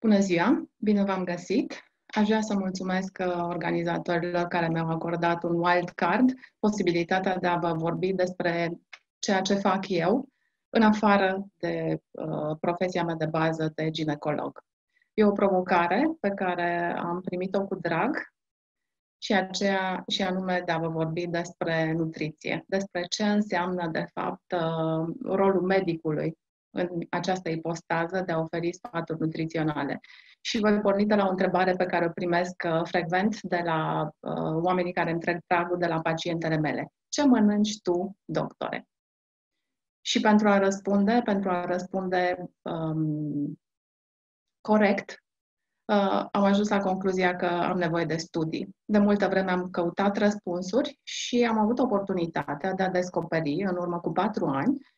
Bună ziua! Bine v-am găsit! Aș vrea să mulțumesc organizatorilor care mi-au acordat un wild card, posibilitatea de a vă vorbi despre ceea ce fac eu, în afară de profesia mea de bază de ginecolog. E o provocare pe care am primit-o cu drag și anume de a vă vorbi despre nutriție, despre ce înseamnă, de fapt, rolul medicului în această ipostază de a oferi sfaturi nutriționale. Și voi porni de la o întrebare pe care o primesc frecvent de la oamenii care îmi trec pragul, de la pacientele mele. Ce mănânci tu, doctore? Și pentru a răspunde corect, am ajuns la concluzia că am nevoie de studii. De multă vreme am căutat răspunsuri și am avut oportunitatea de a descoperi, în urmă cu 4 ani,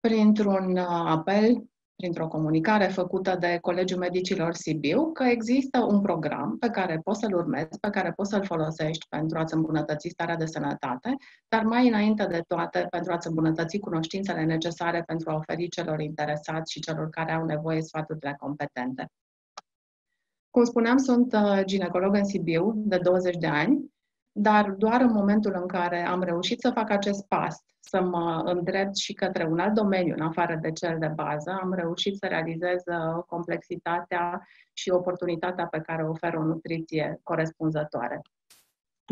printr-un apel, printr-o comunicare făcută de Colegiul Medicilor Sibiu, că există un program pe care poți să-l urmezi, pe care poți să-l folosești pentru a-ți îmbunătăți starea de sănătate, dar mai înainte de toate pentru a-ți îmbunătăți cunoștințele necesare pentru a oferi celor interesați și celor care au nevoie sfaturile competente. Cum spuneam, sunt ginecolog în Sibiu de 20 de ani, dar doar în momentul în care am reușit să fac acest pas, să mă îndrept și către un alt domeniu, în afară de cel de bază, am reușit să realizez complexitatea și oportunitatea pe care o oferă o nutriție corespunzătoare.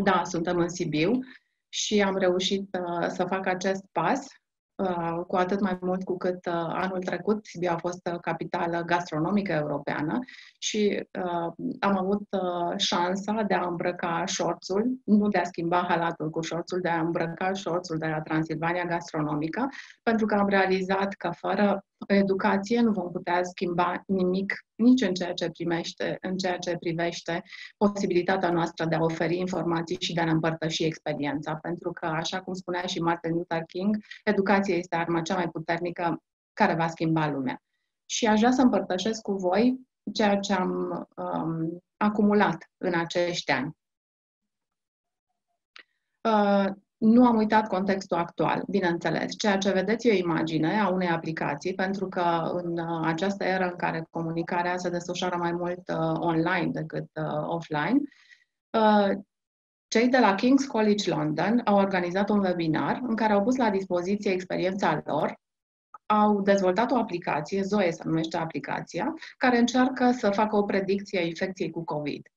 Da, suntem în Sibiu și am reușit să fac acest pas, cu atât mai mult cu cât anul trecut Sibiu a fost capitală gastronomică europeană și am avut șansa de a îmbrăca șorțul, nu de a schimba halatul cu șorțul, de a îmbrăca șorțul de la Transilvania gastronomică, pentru că am realizat că fără educație nu vom putea schimba nimic, nici în ceea ce privește posibilitatea noastră de a oferi informații și de a ne împărtăși experiența. Pentru că, așa cum spunea și Martin Luther King, educația este arma cea mai puternică care va schimba lumea. Și aș vrea să împărtășesc cu voi ceea ce am acumulat în acești ani. Nu am uitat contextul actual, bineînțeles. Ceea ce vedeți e o imagine a unei aplicații, pentru că în această eră în care comunicarea se desfășoară mai mult online decât offline, cei de la King's College London au organizat un webinar în care au pus la dispoziție experiența lor, au dezvoltat o aplicație, Zoe se numește aplicația, care încearcă să facă o predicție a infecției cu COVID.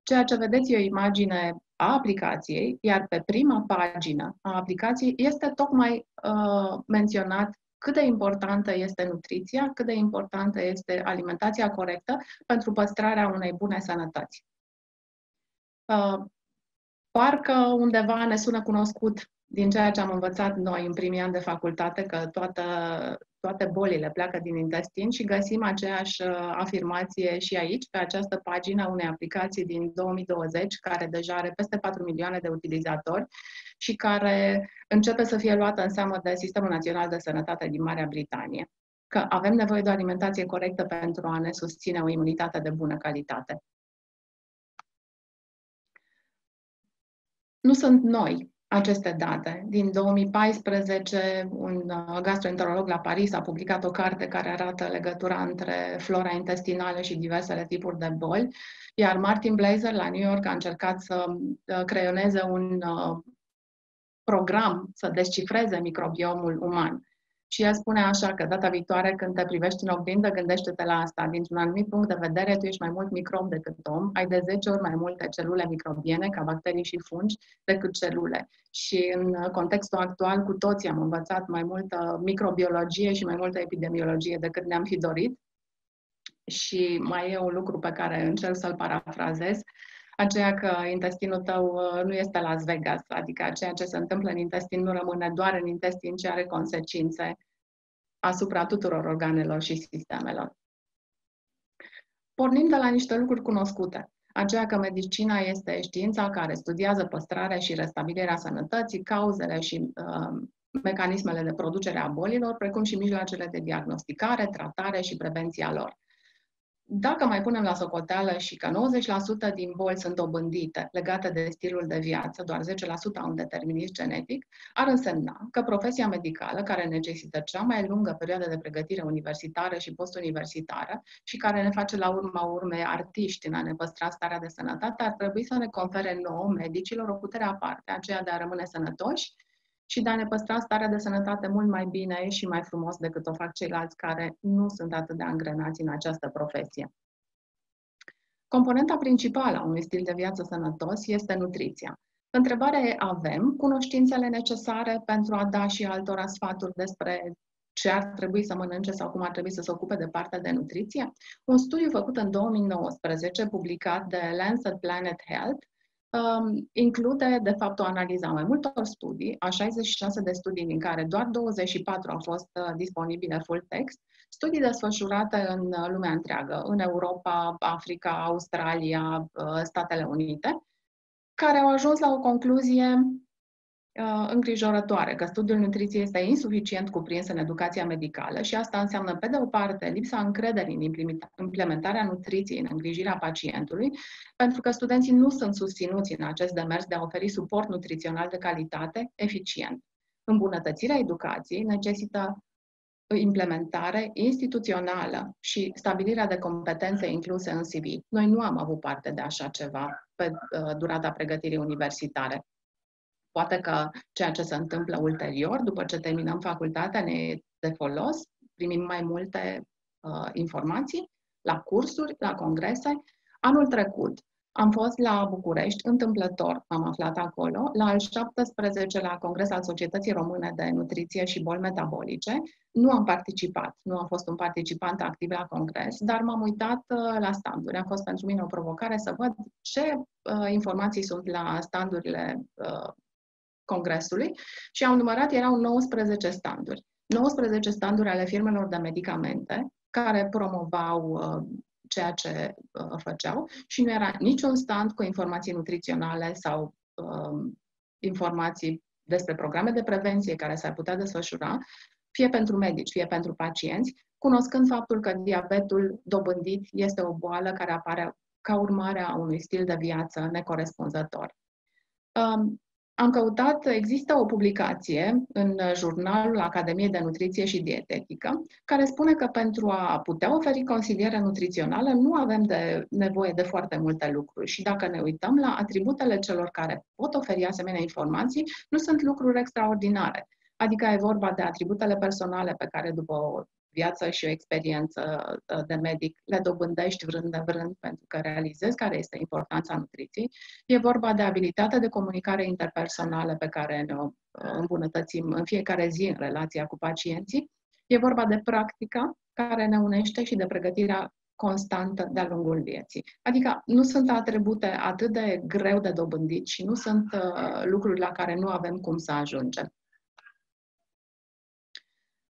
Ceea ce vedeți e o imagine a aplicației, iar pe prima pagină a aplicației este tocmai menționat cât de importantă este nutriția, cât de importantă este alimentația corectă pentru păstrarea unei bune sănătăți. Parcă undeva ne sună cunoscut din ceea ce am învățat noi în primii ani de facultate, că toate bolile pleacă din intestin și găsim aceeași afirmație și aici, pe această pagină a unei aplicații din 2020, care deja are peste 4 milioane de utilizatori și care începe să fie luată în seamă de Sistemul Național de Sănătate din Marea Britanie. Că avem nevoie de o alimentație corectă pentru a ne susține o imunitate de bună calitate. Nu sunt noi aceste date. Din 2014, un gastroenterolog la Paris a publicat o carte care arată legătura între flora intestinală și diversele tipuri de boli, iar Martin Blaser la New York a încercat să creioneze un program să descifreze microbiomul uman. Și el spune așa că data viitoare când te privești în oglindă, gândește-te la asta. Dintr-un anumit punct de vedere, tu ești mai mult microb decât om, ai de 10 ori mai multe celule microbiene, ca bacterii și fungi, decât celule. Și în contextul actual, cu toții am învățat mai multă microbiologie și mai multă epidemiologie decât ne-am fi dorit. Și mai e un lucru pe care încerc să-l parafrazez, aceea că intestinul tău nu este Las Vegas, adică ceea ce se întâmplă în intestin nu rămâne doar în intestin, ci are consecințe asupra tuturor organelor și sistemelor. Pornim de la niște lucruri cunoscute, aceea că medicina este știința care studiază păstrarea și restabilirea sănătății, cauzele și mecanismele de producere a bolilor, precum și mijloacele de diagnosticare, tratare și prevenția lor. Dacă mai punem la socoteală și că 90% din boli sunt dobândite legate de stilul de viață, doar 10% au un determinism genetic, ar însemna că profesia medicală, care necesită cea mai lungă perioadă de pregătire universitară și postuniversitară și care ne face la urma urmei artiști în a ne păstra starea de sănătate, ar trebui să ne confere nouă, medicilor, o putere aparte, aceea de a rămâne sănătoși și de a ne păstra starea de sănătate mult mai bine și mai frumos decât o fac ceilalți care nu sunt atât de angrenați în această profesie. Componenta principală a unui stil de viață sănătos este nutriția. Întrebarea e, avem cunoștințele necesare pentru a da și altora sfaturi despre ce ar trebui să mănânce sau cum ar trebui să se ocupe de partea de nutriție? Un studiu făcut în 2019, publicat de Lancet Planet Health, include, de fapt, o analiză a mai multor studii, a 66 de studii din care doar 24 au fost disponibile full text, studii desfășurate în lumea întreagă, în Europa, Africa, Australia, Statele Unite, care au ajuns la o concluzie îngrijorătoare, că studiul nutriției este insuficient cuprins în educația medicală și asta înseamnă, pe de o parte, lipsa încrederii în implementarea nutriției în îngrijirea pacientului, pentru că studenții nu sunt susținuți în acest demers de a oferi suport nutrițional de calitate eficient. Îmbunătățirea educației necesită implementare instituțională și stabilirea de competențe incluse în CV. Noi nu am avut parte de așa ceva pe durata pregătirii universitare. Poate că ceea ce se întâmplă ulterior, după ce terminăm facultatea, ne e de folos, primim mai multe informații la cursuri, la congrese. Anul trecut am fost la București, întâmplător am aflat acolo, la al 17-lea Congres al Societății Române de Nutriție și Boli Metabolice. Nu am participat, nu am fost un participant activ la congres, dar m-am uitat la standuri. A fost pentru mine o provocare să văd ce informații sunt la standurile congresului și am numărat, erau 19 standuri. 19 standuri ale firmelor de medicamente care promovau ceea ce făceau și nu era niciun stand cu informații nutriționale sau informații despre programe de prevenție care s-ar putea desfășura, fie pentru medici, fie pentru pacienți, cunoscând faptul că diabetul dobândit este o boală care apare ca urmare a unui stil de viață necorespunzător. Am căutat, există o publicație în jurnalul Academiei de Nutriție și Dietetică, care spune că pentru a putea oferi consiliere nutrițională nu avem nevoie de foarte multe lucruri și dacă ne uităm la atributele celor care pot oferi asemenea informații, nu sunt lucruri extraordinare. Adică e vorba de atributele personale pe care după o viață și o experiență de medic le dobândești vrând de vrând pentru că realizezi care este importanța nutriției. E vorba de abilitatea de comunicare interpersonală pe care ne o îmbunătățim în fiecare zi în relația cu pacienții. E vorba de practica care ne unește și de pregătirea constantă de-a lungul vieții. Adică nu sunt atribute atât de greu de dobândit și nu sunt lucruri la care nu avem cum să ajungem.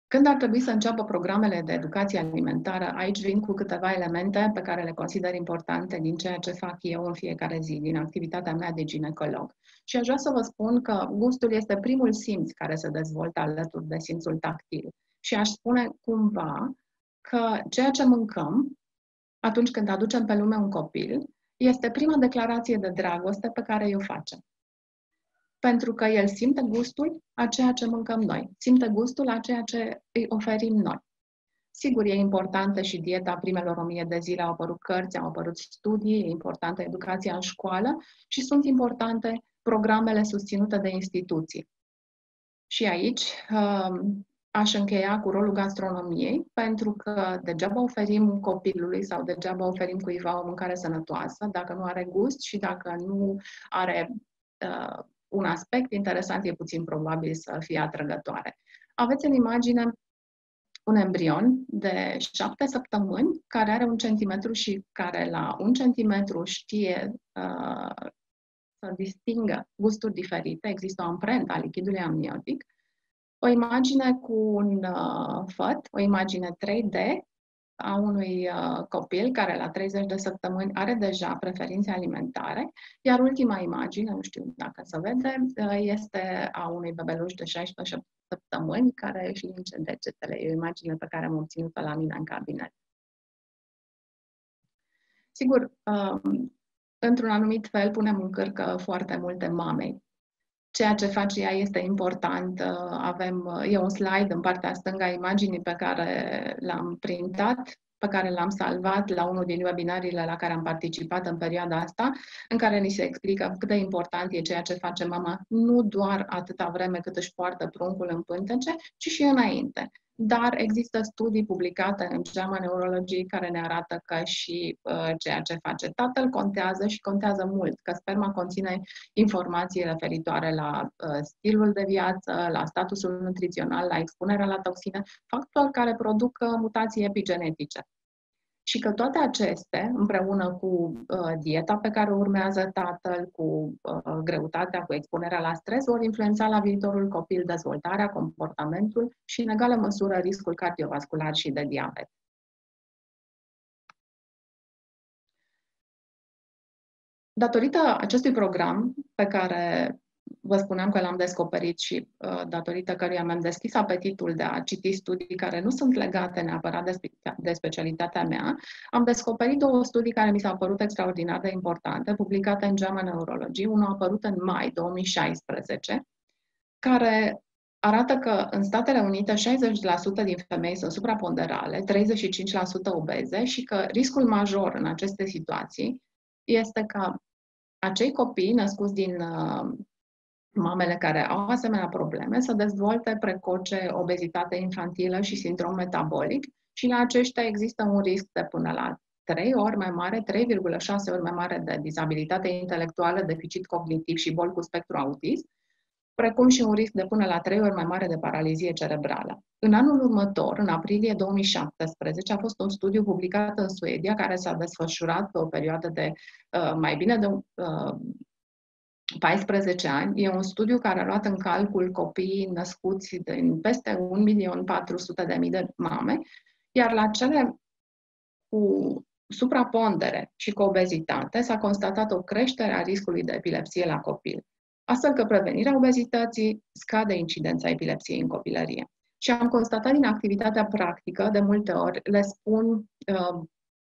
Când ar trebui să înceapă programele de educație alimentară, aici vin cu câteva elemente pe care le consider importante din ceea ce fac eu în fiecare zi, din activitatea mea de ginecolog. Și aș vrea să vă spun că gustul este primul simț care se dezvoltă alături de simțul tactil. Și aș spune cumva că ceea ce mâncăm atunci când aducem pe lume un copil este prima declarație de dragoste pe care o facem. Pentru că el simte gustul a ceea ce mâncăm noi, simte gustul a ceea ce îi oferim noi. Sigur, e importantă și dieta primelor 1000 de zile, au apărut cărți, au apărut studii, e importantă educația în școală și sunt importante programele susținute de instituții. Și aici aș încheia cu rolul gastronomiei, pentru că degeaba oferim copilului sau degeaba oferim cuiva o mâncare sănătoasă, dacă nu are gust și dacă nu are un aspect interesant, e puțin probabil să fie atrăgătoare. Aveți în imagine un embrion de 7 săptămâni care are 1 centimetru și care la 1 centimetru știe să distingă gusturi diferite. Există o amprentă a lichidului amniotic. O imagine cu un făt, o imagine 3D a unui copil care la 30 de săptămâni are deja preferințe alimentare, iar ultima imagine, nu știu dacă se vede, este a unui bebeluș de 16 săptămâni care își linge degetele. E o imagine pe care am obținut-o la mine în cabinet. Sigur, într-un anumit fel punem în cârcă foarte multe mame. Ceea ce face ea este important. E un slide în partea stângă a imaginii pe care l-am printat, pe care l-am salvat la unul din webinariile la care am participat în perioada asta, în care ni se explică cât de important e ceea ce face mama, nu doar atâta vreme cât își poartă pruncul în pântece, ci și înainte. Dar există studii publicate în JAMA Neurology care ne arată că și ceea ce face tatăl contează și contează mult, că sperma conține informații referitoare la stilul de viață, la statusul nutrițional, la expunerea la toxine, factori care produc mutații epigenetice. Și că toate acestea, împreună cu dieta pe care o urmează tatăl, cu greutatea, cu expunerea la stres, vor influența la viitorul copil dezvoltarea, comportamentul și, în egală măsură, riscul cardiovascular și de diabet. Datorită acestui program pe care vă spuneam că l-am descoperit și datorită căruia mi-am deschis apetitul de a citi studii care nu sunt legate neapărat de specialitatea mea, am descoperit 2 studii care mi s-au părut extraordinar de importante, publicate în JAMA Neurology, unul a apărut în mai 2016, care arată că în Statele Unite 60% din femei sunt supraponderale, 35% obeze și că riscul major în aceste situații este ca acei copii născuți din mamele care au asemenea probleme să dezvolte precoce obezitate infantilă și sindrom metabolic și la aceștia există un risc de până la 3 ori mai mare, 3,6 ori mai mare de dizabilitate intelectuală, deficit cognitiv și boli cu spectru autism, precum și un risc de până la 3 ori mai mare de paralizie cerebrală. În anul următor, în aprilie 2017, a fost un studiu publicat în Suedia care s-a desfășurat pe o perioadă de mai bine de 14 ani. E un studiu care a luat în calcul copiii născuți din peste 1.400.000 de mame, iar la cele cu suprapondere și cu obezitate s-a constatat o creștere a riscului de epilepsie la copil. Astfel că prevenirea obezității scade incidența epilepsiei în copilărie. Și am constatat din activitatea practică, de multe ori le spun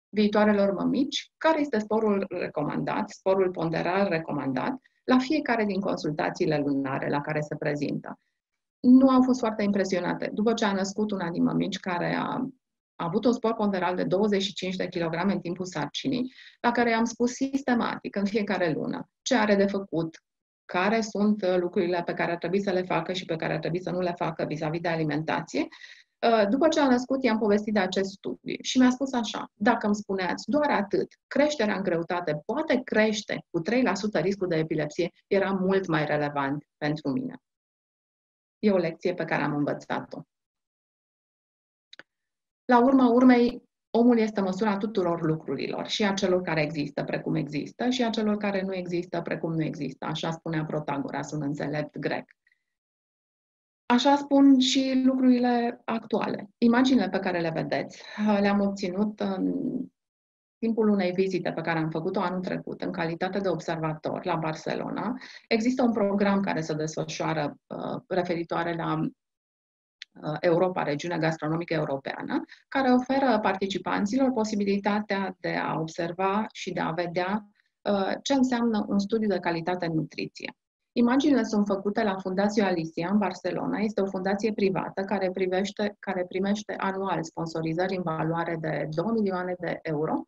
viitoarelor mămici care este sporul recomandat, sporul ponderal recomandat, la fiecare din consultațiile lunare la care se prezintă. Nu au fost foarte impresionate. După ce a născut una din mămici care a avut un spor ponderal de 25 de kilograme în timpul sarcinii, la care i-am spus sistematic în fiecare lună ce are de făcut, care sunt lucrurile pe care ar trebui să le facă și pe care ar trebui să nu le facă vis-a-vis de alimentație. După ce a născut, i-am povestit de acest studiu și mi-a spus așa: dacă îmi spuneați doar atât, creșterea în greutate poate crește cu 3% riscul de epilepsie, era mult mai relevant pentru mine. E o lecție pe care am învățat-o. La urma urmei, omul este măsura tuturor lucrurilor, și a celor care există precum există și a celor care nu există precum nu există. Așa spunea Protagoras, un înțelept grec. Așa spun și lucrurile actuale. Imaginile pe care le vedeți le-am obținut în timpul unei vizite pe care am făcut-o anul trecut în calitate de observator la Barcelona. Există un program care se desfășoară referitoare la Europa, regiunea gastronomică europeană, care oferă participanților posibilitatea de a observa și de a vedea ce înseamnă un studiu de calitate în nutriție. Imaginile sunt făcute la Fundația Alicia în Barcelona. Este o fundație privată care primește anual sponsorizări în valoare de 2 milioane de euro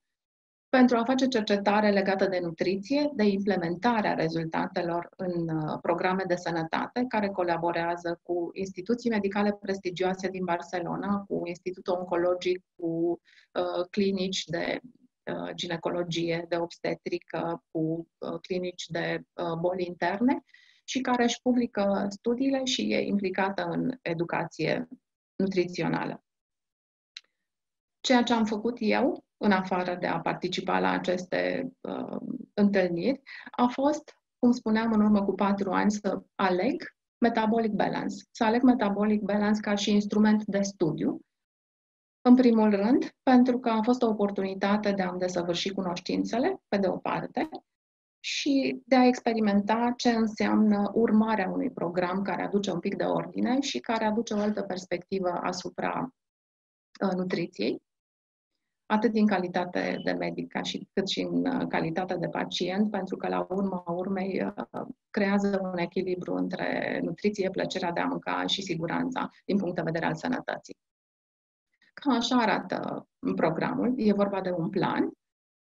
pentru a face cercetare legată de nutriție, de implementarea rezultatelor în programe de sănătate, care colaborează cu instituții medicale prestigioase din Barcelona, cu Institutul Oncologic, cu clinici de ginecologie, de obstetrică, cu clinici de boli interne și care își publică studiile și e implicată în educație nutrițională. Ceea ce am făcut eu, în afară de a participa la aceste întâlniri, a fost, cum spuneam în urmă cu 4 ani, să aleg Metabolic Balance. Să aleg Metabolic Balance ca și instrument de studiu. În primul rând, pentru că a fost o oportunitate de a-mi desăvârși cunoștințele, pe de o parte, și de a experimenta ce înseamnă urmarea unui program care aduce un pic de ordine și care aduce o altă perspectivă asupra nutriției. atât din calitate de medic cât și în calitate de pacient, pentru că la urma urmei creează un echilibru între nutriție, plăcerea de a mânca și siguranța din punct de vedere al sănătății. Cam așa arată programul. E vorba de un plan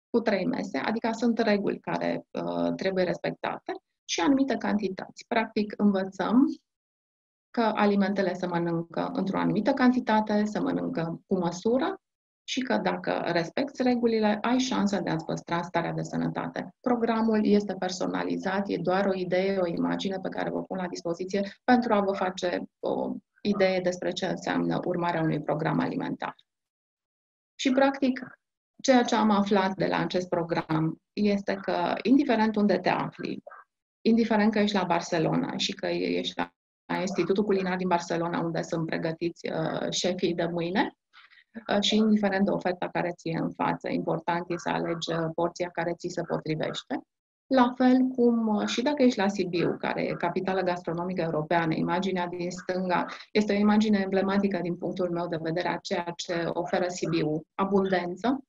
cu 3 mese, adică sunt reguli care trebuie respectate și anumite cantități. Practic, învățăm că alimentele se mănâncă într-o anumită cantitate, se mănâncă cu măsură și că dacă respecti regulile, ai șansa de a-ți păstra starea de sănătate. Programul este personalizat, e doar o idee, o imagine pe care vă pun la dispoziție pentru a vă face o idee despre ce înseamnă urmarea unui program alimentar. Și, practic, ceea ce am aflat de la acest program este că, indiferent unde te afli, indiferent că ești la Barcelona și că ești la Institutul Culinar din Barcelona, unde sunt pregătiți șefii de mâine, și indiferent de oferta care ți e în față, important e să alegi porția care ți se potrivește. La fel cum și dacă ești la Sibiu, care e capitală gastronomică europeană, imaginea din stânga este o imagine emblematică din punctul meu de vedere a ceea ce oferă Sibiu, abundență,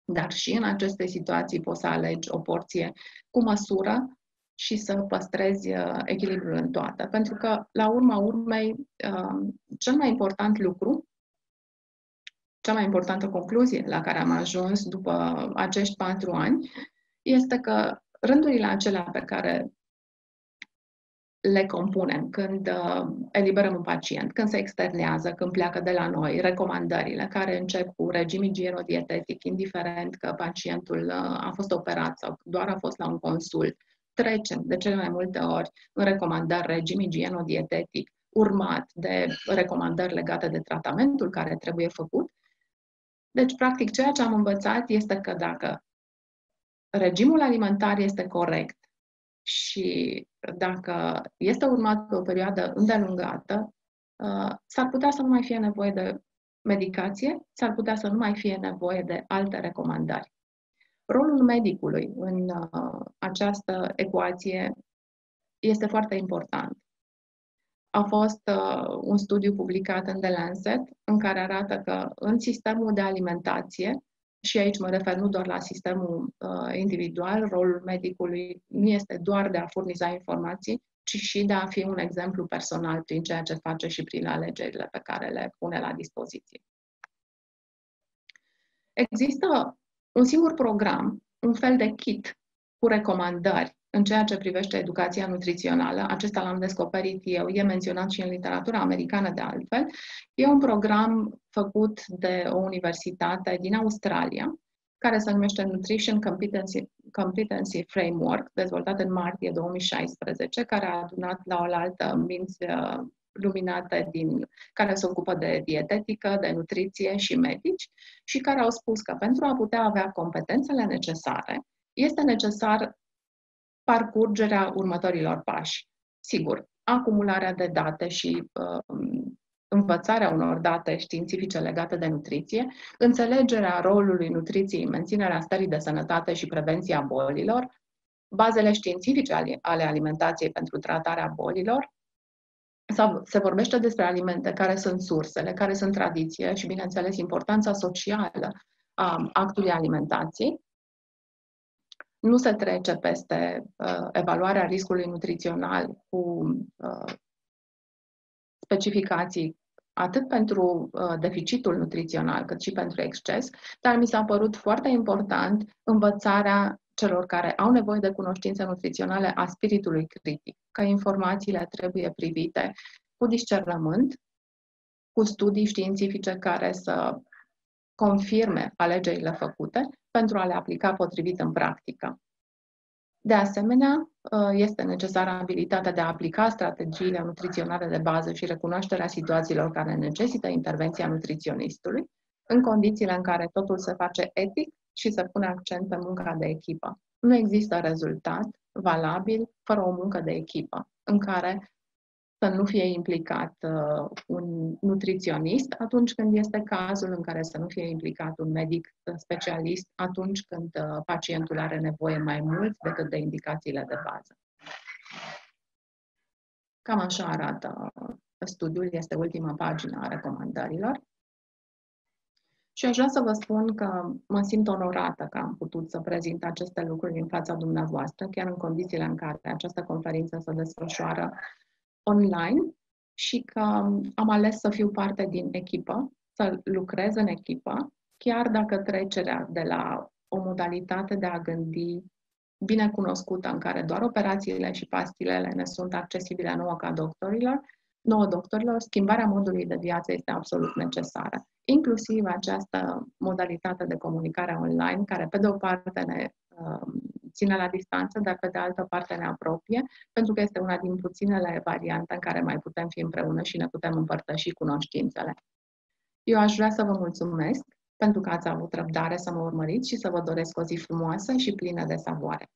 dar și în aceste situații poți să alegi o porție cu măsură și să păstrezi echilibrul în toate. Pentru că, la urma urmei, cel mai important lucru, cea mai importantă concluzie la care am ajuns după acești 4 ani este că rândurile acelea pe care le compunem când eliberăm un pacient, când se externează, când pleacă de la noi, recomandările care încep cu regim igienodietetic, indiferent că pacientul a fost operat sau doar a fost la un consult, trecem de cele mai multe ori în recomandări regim igienodietetic, urmat de recomandări legate de tratamentul care trebuie făcut. Deci, practic, ceea ce am învățat este că dacă regimul alimentar este corect și dacă este urmat pe o perioadă îndelungată, s-ar putea să nu mai fie nevoie de medicație, s-ar putea să nu mai fie nevoie de alte recomandări. Rolul medicului în această ecuație este foarte important. A fost un studiu publicat în The Lancet în care arată că în sistemul de alimentație, și aici mă refer nu doar la sistemul individual, rolul medicului nu este doar de a furniza informații, ci și de a fi un exemplu personal prin ceea ce face și prin alegerile pe care le pune la dispoziție. Există un singur program, un fel de kit cu recomandări în ceea ce privește educația nutrițională. Acesta l-am descoperit eu, e menționat și în literatura americană de altfel. E un program făcut de o universitate din Australia, care se numește Nutrition Competency Framework, dezvoltat în martie 2016, care a adunat la oaltă minți luminate care se ocupă de dietetică, de nutriție și medici și care au spus că pentru a putea avea competențele necesare, este necesar parcurgerea următorilor pași. Sigur, acumularea de date și învățarea unor date științifice legate de nutriție, înțelegerea rolului nutriției în menținerea stării de sănătate și prevenția bolilor, bazele științifice ale alimentației pentru tratarea bolilor. Se vorbește despre alimente, care sunt sursele, care sunt tradiție și, bineînțeles, importanța socială a actului alimentației. Nu se trece peste evaluarea riscului nutrițional cu specificații atât pentru deficitul nutrițional, cât și pentru exces, dar mi s-a părut foarte important învățarea celor care au nevoie de cunoștințe nutriționale a spiritului critic, că informațiile trebuie privite cu discernământ, cu studii științifice care să confirme alegerile făcute pentru a le aplica potrivit în practică. De asemenea, este necesară abilitatea de a aplica strategiile nutriționale de bază și recunoașterea situațiilor care necesită intervenția nutriționistului, în condițiile în care totul se face etic și se pune accent pe munca de echipă. Nu există rezultat valabil fără o muncă de echipă, în care să nu fie implicat un nutriționist atunci când este cazul, în care să nu fie implicat un medic specialist atunci când pacientul are nevoie mai mult decât de indicațiile de bază. Cam așa arată studiul, este ultima pagină a recomandărilor. Și aș vrea să vă spun că mă simt onorată că am putut să prezint aceste lucruri în fața dumneavoastră, chiar în condițiile în care această conferință se desfășoară online și că am ales să fiu parte din echipă, să lucrez în echipă, chiar dacă trecerea de la o modalitate de a gândi bine cunoscută, în care doar operațiile și pastilele ne sunt accesibile nouă doctorilor, schimbarea modului de viață este absolut necesară. Inclusiv această modalitate de comunicare online, care pe de o parte ne ține la distanță, dar pe de altă parte ne apropie, pentru că este una din puținele variante în care mai putem fi împreună și ne putem împărtăși cunoștințele. Eu aș vrea să vă mulțumesc pentru că ați avut răbdare să mă urmăriți și să vă doresc o zi frumoasă și plină de savoare.